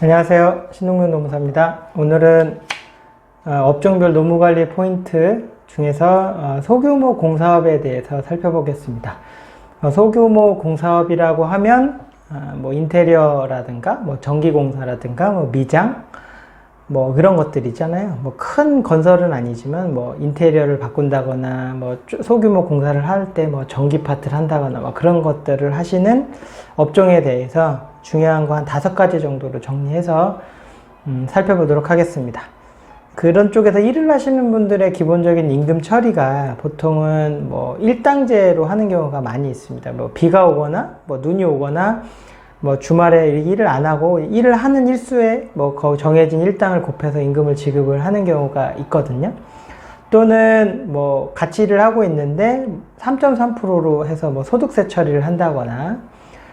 안녕하세요. 신동면 노무사입니다. 오늘은 업종별 노무관리 포인트 중에서 소규모 공사업에 대해서 살펴보겠습니다. 소규모 공사업이라고 하면 뭐 인테리어라든가 뭐 전기공사라든가 뭐 미장 뭐 그런 것들 있잖아요. 뭐 큰 건설은 아니지만 뭐 인테리어를 바꾼다거나 뭐 소규모 공사를 할 때 뭐 전기 파트를 한다거나 뭐 그런 것들을 하시는 업종에 대해서 중요한 거 한 5가지 정도로 정리해서 살펴보도록 하겠습니다. 그런 쪽에서 일을 하시는 분들의 기본적인 임금 처리가 보통은 뭐 1당제로 하는 경우가 많이 있습니다. 뭐 비가 오거나 뭐 눈이 오거나 뭐 주말에 일을 안 하고 일을 하는 일수에 뭐 정해진 일당을 곱해서 임금을 지급을 하는 경우가 있거든요. 또는 뭐 같이 일을 하고 있는데 3.3%로 해서 뭐 소득세 처리를 한다거나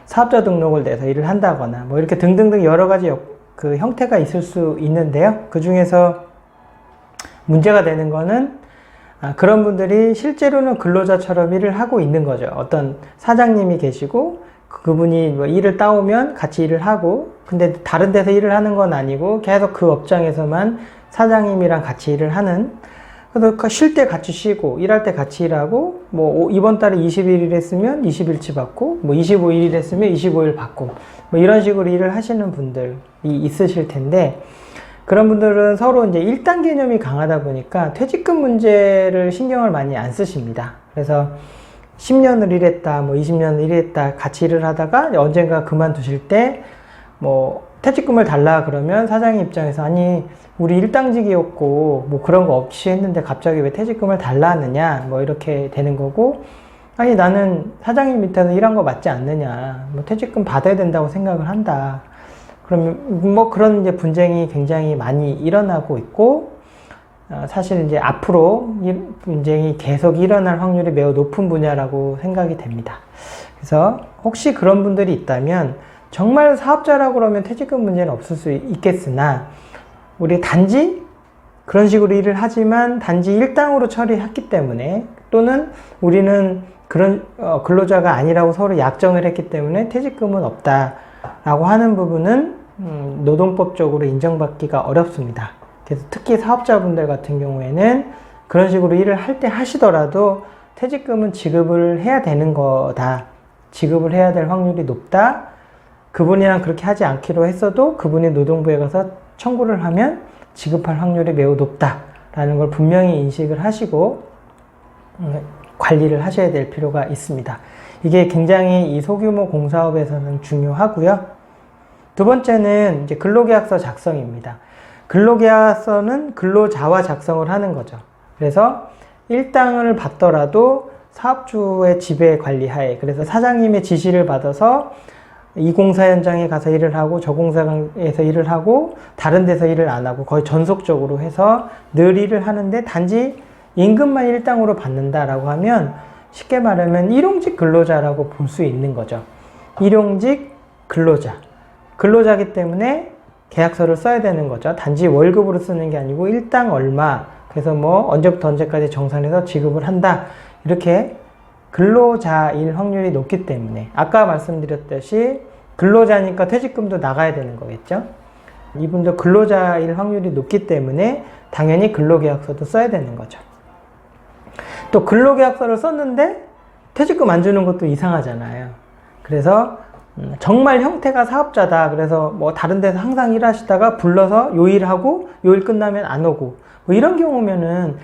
사업자 등록을 내서 일을 한다거나 뭐 이렇게 등등등 여러 가지 그 형태가 있을 수 있는데요. 그 중에서 문제가 되는 거는 그런 분들이 실제로는 근로자처럼 일을 하고 있는 거죠. 어떤 사장님이 계시고 그분이 뭐 일을 따오면 같이 일을 하고, 근데 다른 데서 일을 하는 건 아니고 계속 그 업장에서만 사장님이랑 같이 일을 하는, 그래서 쉴 때 같이 쉬고 일할 때 같이 일하고, 뭐 이번 달에 20일 했으면 20일치 받고, 뭐 25일 했으면 25일 받고, 뭐 이런 식으로 일을 하시는 분들이 있으실 텐데, 그런 분들은 서로 이제 1단 개념이 강하다 보니까 퇴직금 문제를 신경을 많이 안 쓰십니다. 그래서 10년을 일했다, 뭐 20년을 일했다, 같이 일을 하다가 언젠가 그만두실 때, 뭐 퇴직금을 달라 그러면 사장님 입장에서 아니, 우리 1당직이었고, 뭐 그런 거 없이 했는데 갑자기 왜 퇴직금을 달라 하느냐, 뭐 이렇게 되는 거고, 아니, 나는 사장님 밑에서 일한 거 맞지 않느냐, 뭐 퇴직금 받아야 된다고 생각을 한다. 그러면 뭐 그런 이제 분쟁이 굉장히 많이 일어나고 있고, 사실 이제 앞으로 이 분쟁이 계속 일어날 확률이 매우 높은 분야라고 생각이 됩니다. 그래서 혹시 그런 분들이 있다면 정말 사업자라고 그러면 퇴직금 문제는 없을 수 있겠으나 우리 단지 그런 식으로 일을 하지만 단지 일당으로 처리했기 때문에, 또는 우리는 그런 근로자가 아니라고 서로 약정을 했기 때문에 퇴직금은 없다라고 하는 부분은 노동법적으로 인정받기가 어렵습니다. 그래서 특히 사업자분들 같은 경우에는 그런 식으로 일을 할 때 하시더라도 퇴직금은 지급을 해야 되는 거다. 지급을 해야 될 확률이 높다. 그분이랑 그렇게 하지 않기로 했어도 그분이 노동부에 가서 청구를 하면 지급할 확률이 매우 높다라는 걸 분명히 인식을 하시고 관리를 하셔야 될 필요가 있습니다. 이게 굉장히 이 소규모 공사업에서는 중요하고요. 두 번째는 이제 근로계약서 작성입니다. 근로계약서는 근로자와 작성을 하는 거죠. 그래서 일당을 받더라도 사업주의 지배 관리하에, 그래서 사장님의 지시를 받아서 이 공사 현장에 가서 일을 하고 저 공사에서 일을 하고 다른 데서 일을 안 하고 거의 전속적으로 해서 늘 일을 하는데 단지 임금만 일당으로 받는다라고 하면 쉽게 말하면 일용직 근로자라고 볼 수 있는 거죠. 일용직 근로자이기 때문에 계약서를 써야 되는 거죠. 단지 월급으로 쓰는 게 아니고 일당 얼마, 그래서 뭐 언제부터 언제까지 정산해서 지급을 한다, 이렇게 근로자일 확률이 높기 때문에 아까 말씀드렸듯이 근로자니까 퇴직금도 나가야 되는 거겠죠. 이분도 근로자일 확률이 높기 때문에 당연히 근로계약서도 써야 되는 거죠. 또 근로계약서를 썼는데 퇴직금 안 주는 것도 이상하잖아요. 그래서 정말 형태가 사업자다. 그래서 뭐 다른 데서 항상 일하시다가 불러서 요일하고 요일 끝나면 안 오고 뭐 이런 경우면은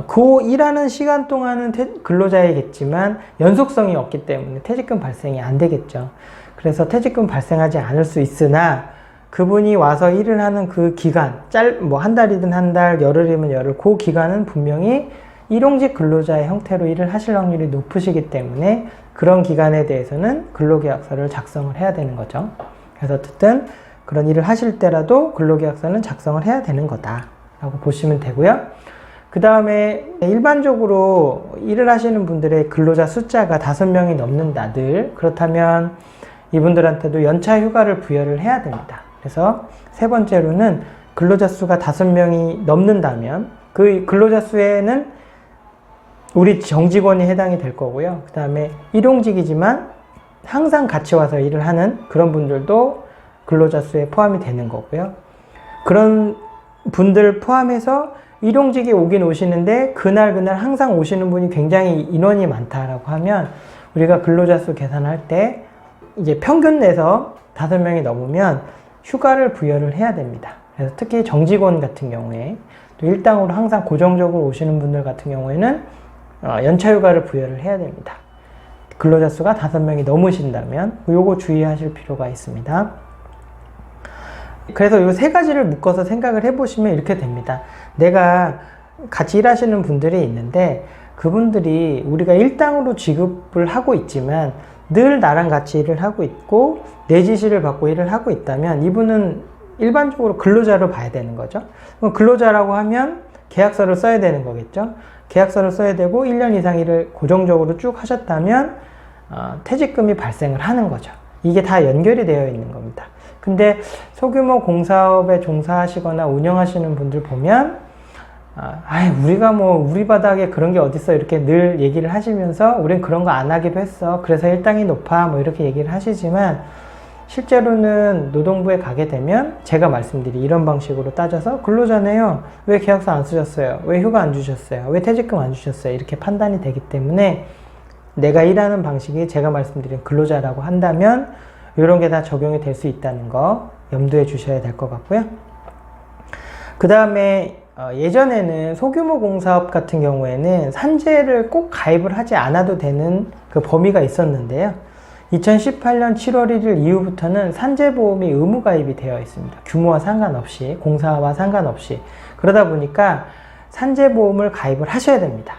그 일하는 시간 동안은 근로자이겠지만 연속성이 없기 때문에 퇴직금 발생이 안 되겠죠. 그래서 퇴직금 발생하지 않을 수 있으나 그분이 와서 일을 하는 그 기간, 뭐 한 달이든 한 달, 열흘이면 열흘, 그 기간은 분명히 일용직 근로자의 형태로 일을 하실 확률이 높으시기 때문에 그런 기간에 대해서는 근로계약서를 작성을 해야 되는 거죠. 그래서 어쨌든 그런 일을 하실 때라도 근로계약서는 작성을 해야 되는 거다라고 보시면 되고요. 그 다음에 일반적으로 일을 하시는 분들의 근로자 숫자가 5명이 넘는다, 늘. 그렇다면 이분들한테도 연차 휴가를 부여를 해야 됩니다. 그래서 세 번째로는 근로자 수가 5명이 넘는다면 그 근로자 수에는 우리 정직원이 해당이 될 거고요. 그 다음에 일용직이지만 항상 같이 와서 일을 하는 그런 분들도 근로자 수에 포함이 되는 거고요. 그런 분들 포함해서 일용직이 오긴 오시는데 그날 항상 오시는 분이 굉장히 인원이 많다라고 하면 우리가 근로자 수 계산할 때 이제 평균 내서 5명이 넘으면 휴가를 부여를 해야 됩니다. 그래서 특히 정직원 같은 경우에 또 일당으로 항상 고정적으로 오시는 분들 같은 경우에는 연차 휴가를 부여를 해야 됩니다. 근로자 수가 5명이 넘으신다면 요거 주의하실 필요가 있습니다. 그래서 이 3가지를 묶어서 생각을 해보시면 이렇게 됩니다. 내가 같이 일하시는 분들이 있는데 그분들이 우리가 일당으로 지급을 하고 있지만 늘 나랑 같이 일을 하고 있고 내 지시를 받고 일을 하고 있다면 이분은 일반적으로 근로자로 봐야 되는 거죠. 그럼 근로자라고 하면 계약서를 써야 되는 거겠죠. 계약서를 써야 되고 1년 이상 일을 고정적으로 쭉 하셨다면 퇴직금이 발생을 하는 거죠. 이게 다 연결이 되어 있는 겁니다. 근데 소규모 공사업에 종사하시거나 운영하시는 분들 보면 우리가 우리 바닥에 그런 게 어딨어 이렇게 늘 얘기를 하시면서 우린 그런 거 안 하기로 했어 그래서 일당이 높아 이렇게 얘기를 하시지만 실제로는 노동부에 가게 되면 제가 말씀드린 이런 방식으로 따져서 근로자네요. 왜 계약서 안 쓰셨어요? 왜 휴가 안 주셨어요? 왜 퇴직금 안 주셨어요? 이렇게 판단이 되기 때문에 내가 일하는 방식이 제가 말씀드린 근로자라고 한다면 이런 게 다 적용이 될 수 있다는 거 염두에 주셔야 될 것 같고요. 그 다음에 예전에는 소규모 공사업 같은 경우에는 산재를 꼭 가입을 하지 않아도 되는 그 범위가 있었는데요. 2018년 7월 1일 이후부터는 산재보험이 의무 가입이 되어 있습니다. 규모와 상관없이, 공사와 상관없이. 그러다 보니까 산재보험을 가입을 하셔야 됩니다.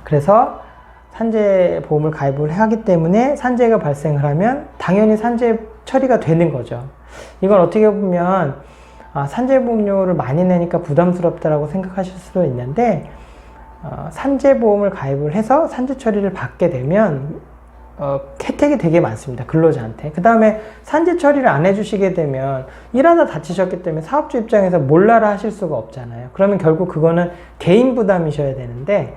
그래서 산재보험을 가입을 하기 때문에 산재가 발생을 하면 당연히 산재 처리가 되는 거죠. 이건 어떻게 보면 산재보험료를 많이 내니까 부담스럽다라고 생각하실 수도 있는데 산재보험을 가입을 해서 산재 처리를 받게 되면 혜택이 되게 많습니다. 근로자한테. 그 다음에 산재 처리를 안 해주시게 되면 일하다 다치셨기 때문에 사업주 입장에서 몰라라 하실 수가 없잖아요. 그러면 결국 그거는 개인 부담이셔야 되는데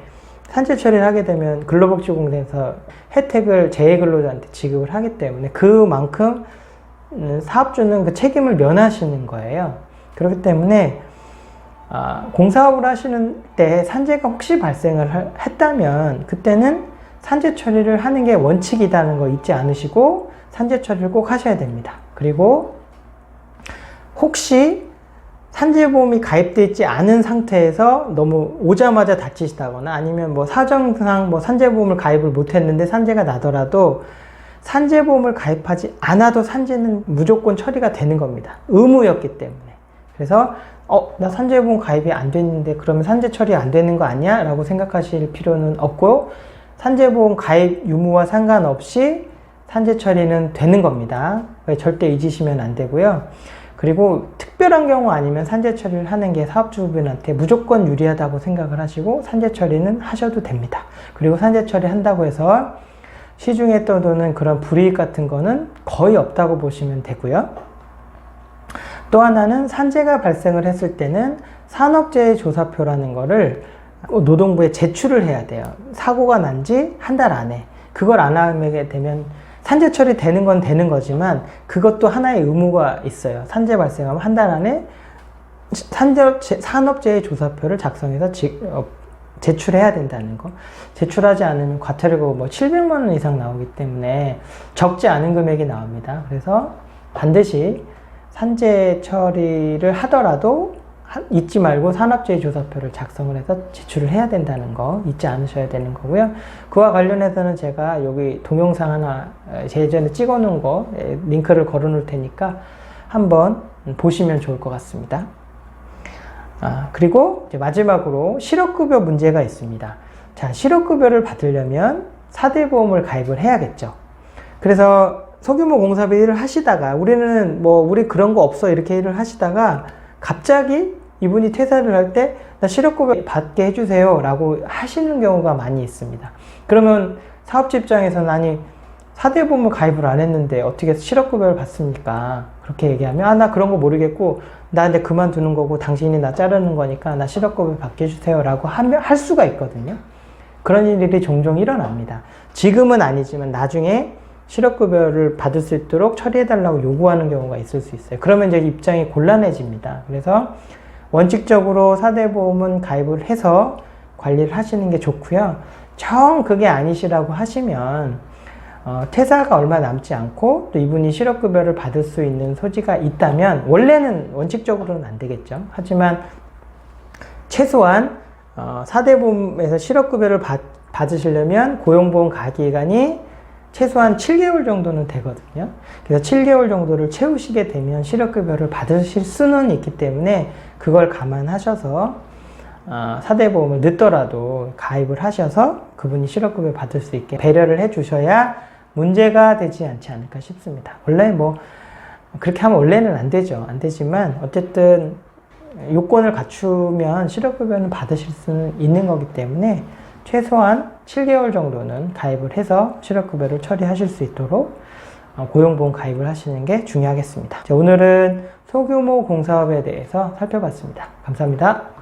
산재 처리를 하게 되면 근로복지공단에서 혜택을 재해근로자한테 지급을 하기 때문에 그만큼 사업주는 그 책임을 면하시는 거예요. 그렇기 때문에 공사업을 하시는 때 산재가 혹시 발생을 했다면 그때는 산재 처리를 하는 게 원칙이라는 거 잊지 않으시고 산재 처리를 꼭 하셔야 됩니다. 그리고 혹시 산재보험이 가입되어 있지 않은 상태에서 너무 오자마자 다치시다거나 아니면 사정상 산재보험을 가입을 못했는데 산재가 나더라도 산재보험을 가입하지 않아도 산재는 무조건 처리가 되는 겁니다. 의무였기 때문에. 그래서 나 산재보험 가입이 안 됐는데 그러면 산재 처리 안 되는 거 아니야? 라고 생각하실 필요는 없고 산재보험 가입 유무와 상관없이 산재 처리는 되는 겁니다. 절대 잊으시면 안 되고요. 그리고 특별한 경우 아니면 산재 처리를 하는 게 사업주분한테 무조건 유리하다고 생각을 하시고 산재 처리는 하셔도 됩니다. 그리고 산재 처리 한다고 해서 시중에 떠도는 그런 불이익 같은 거는 거의 없다고 보시면 되고요. 또 하나는 산재가 발생을 했을 때는 산업재해 조사표라는 거를 노동부에 제출을 해야 돼요. 사고가 난 지 한 달 안에. 그걸 안 하게 되면 산재 처리 되는 건 되는 거지만 그것도 하나의 의무가 있어요. 산재 발생하면 한 달 안에 산업재해 조사표를 작성해서 제출해야 된다는 거. 제출하지 않으면 과태료가 700만 원 이상 나오기 때문에 적지 않은 금액이 나옵니다. 그래서 반드시 산재 처리를 하더라도 잊지 말고 산업재해 조사표를 작성을 해서 제출을 해야 된다는 거 잊지 않으셔야 되는 거고요. 그와 관련해서는 제가 여기 동영상 하나 예전에 찍어 놓은 거 링크를 걸어 놓을 테니까 한번 보시면 좋을 것 같습니다. 그리고 이제 마지막으로 실업급여 문제가 있습니다. 자, 실업급여를 받으려면 4대 보험을 가입을 해야겠죠. 그래서 소규모 공사업에 일을 하시다가 우리는 우리 그런 거 없어 이렇게 일을 하시다가 갑자기 이분이 퇴사를 할 때 나 실업급여 받게 해주세요 라고 하시는 경우가 많이 있습니다. 그러면 사업주 입장에서는 아니 4대 보험을 가입을 안 했는데 어떻게 실업급여를 받습니까? 그렇게 얘기하면 나 그런 거 모르겠고 나 이제 그만두는 거고 당신이 나 자르는 거니까 나 실업급여 받게 해주세요 라고 할 수가 있거든요. 그런 일이 종종 일어납니다. 지금은 아니지만 나중에 실업급여를 받을 수 있도록 처리해달라고 요구하는 경우가 있을 수 있어요. 그러면 이제 입장이 곤란해집니다. 그래서 원칙적으로 4대 보험은 가입을 해서 관리를 하시는 게 좋고요. 정 그게 아니시라고 하시면 퇴사가 얼마 남지 않고 또 이분이 실업급여를 받을 수 있는 소지가 있다면 원래는 원칙적으로는 안 되겠죠. 하지만 최소한 4대 보험에서 실업급여를 받으시려면 고용보험 가기간이 최소한 7개월 정도는 되거든요. 그래서 7개월 정도를 채우시게 되면 실업급여를 받으실 수는 있기 때문에 그걸 감안하셔서 4대 보험을 늦더라도 가입을 하셔서 그분이 실업급여 받을 수 있게 배려를 해 주셔야 문제가 되지 않지 않을까 싶습니다. 원래 뭐 그렇게 하면 원래는 안 되죠. 안 되지만 어쨌든 요건을 갖추면 실업급여는 받으실 수는 있는 거기 때문에 최소한 7개월 정도는 가입을 해서 실업급여를 처리하실 수 있도록 고용보험 가입을 하시는 게 중요하겠습니다. 자, 오늘은 소규모 공사업에 대해서 살펴봤습니다. 감사합니다.